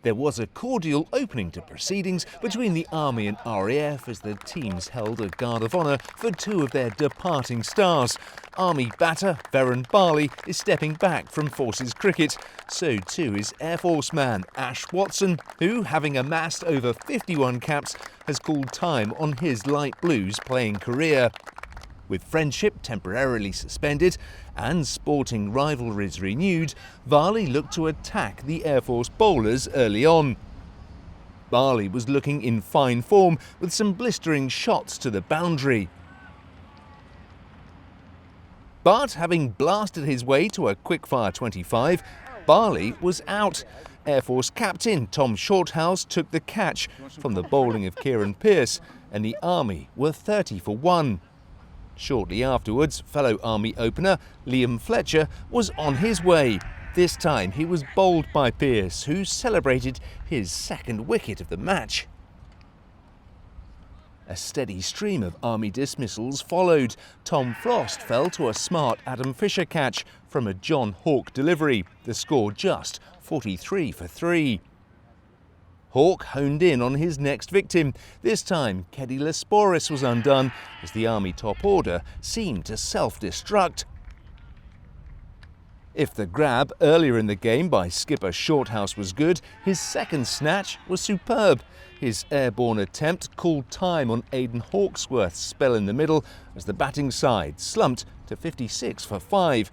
There was a cordial opening to proceedings between the Army and RAF as the teams held a guard of honour for two of their departing stars. Army batter Veron Barley is stepping back from Forces cricket. So too is Air Force man Ash Watson, who, having amassed over 51 caps, has called time on his light blues playing career. With friendship temporarily suspended and sporting rivalries renewed, Varley looked to attack the Air Force bowlers early on. Barley was looking in fine form with some blistering shots to the boundary. But having blasted his way to a quickfire 25, Barley was out. Air Force captain Tom Shorthouse took the catch from the bowling of Kieran Pearce, and the Army were 30 for 1. Shortly afterwards, fellow Army opener Liam Fletcher was on his way. This time he was bowled by Pearce, who celebrated his second wicket of the match. A steady stream of Army dismissals followed. Tom Frost fell to a smart Adam Fisher catch from a John Hawke delivery. The score just 43 for 3. Hawke honed in on his next victim. This time, Keddy Lesporis was undone as the Army top order seemed to self-destruct. If the grab earlier in the game by skipper Shorthouse was good, his second snatch was superb. His airborne attempt called time on Aidan Hawksworth's spell in the middle as the batting side slumped to 56 for 5.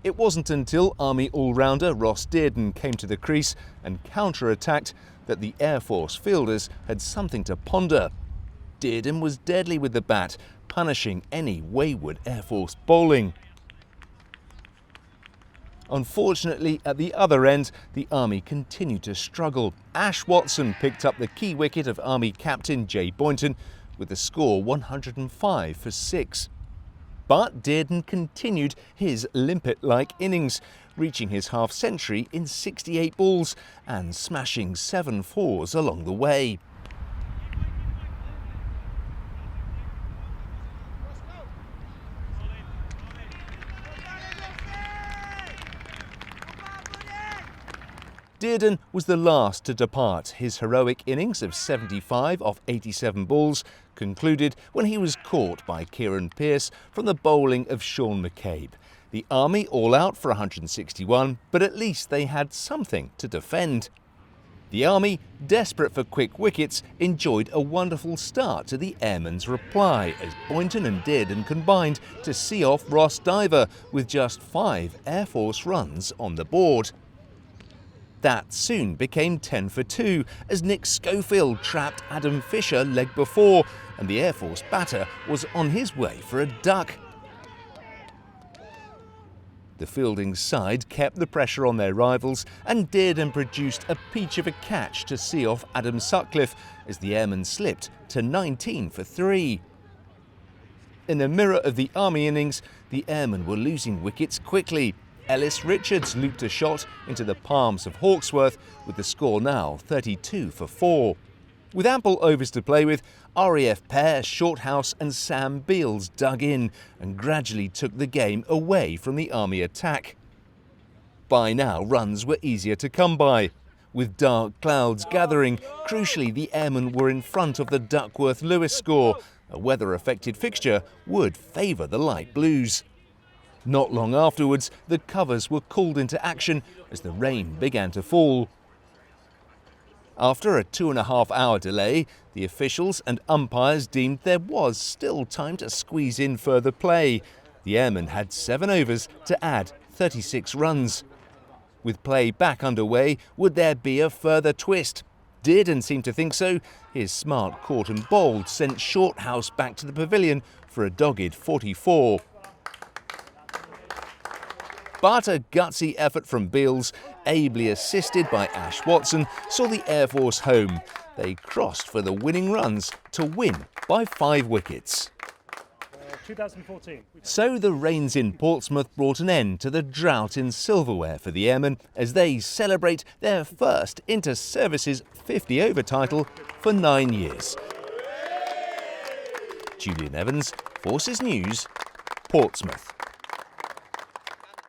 It wasn't until Army all-rounder Ross Dearden came to the crease and counter-attacked that the Air Force fielders had something to ponder. Dearden was deadly with the bat, punishing any wayward Air Force bowling. Unfortunately, at the other end, the Army continued to struggle. Ash Watson picked up the key wicket of Army captain Jay Boynton with the score 105 for 6. But Dearden continued his limpet-like innings, reaching his half-century in 68 balls and smashing 7 fours along the way. Dearden was the last to depart. His heroic innings of 75 off 87 balls concluded when he was caught by Kieran Pearce from the bowling of Sean McCabe. The Army all out for 161, but at least they had something to defend. The Army, desperate for quick wickets, enjoyed a wonderful start to the Airmen's reply as Boynton and Dearden combined to see off Ross Diver with just 5 Air Force runs on the board. That soon became 10 for 2 as Nick Schofield trapped Adam Fisher leg before, and the Air Force batter was on his way for a duck. The fielding side kept the pressure on their rivals, and Dearden produced a peach of a catch to see off Adam Sutcliffe as the Airmen slipped to 19 for 3. In the mirror of the Army innings, the Airmen were losing wickets quickly. Ellis Richards looped a shot into the palms of Hawksworth with the score now 32 for 4. With ample overs to play with, RAF pair Shorthouse and Sam Beals dug in and gradually took the game away from the Army attack. By now, runs were easier to come by. With dark clouds gathering, crucially the Airmen were in front of the Duckworth-Lewis score. A weather-affected fixture would favour the light blues. Not long afterwards, the covers were called into action as the rain began to fall. After a 2.5-hour delay, the officials and umpires deemed there was still time to squeeze in further play. The Airmen had 7 overs to add 36 runs. With play back underway, would there be a further twist? Dearden seemed to think so. His smart caught and bowled sent Shorthouse back to the pavilion for a dogged 44. But a gutsy effort from Beals, ably assisted by Ash Watson, saw the Air Force home. They crossed for the winning runs to win by 5 wickets. 2014. So the rains in Portsmouth brought an end to the drought in silverware for the Airmen as they celebrate their first inter-services 50-over title for 9 years. Julian Evans, Forces News, Portsmouth.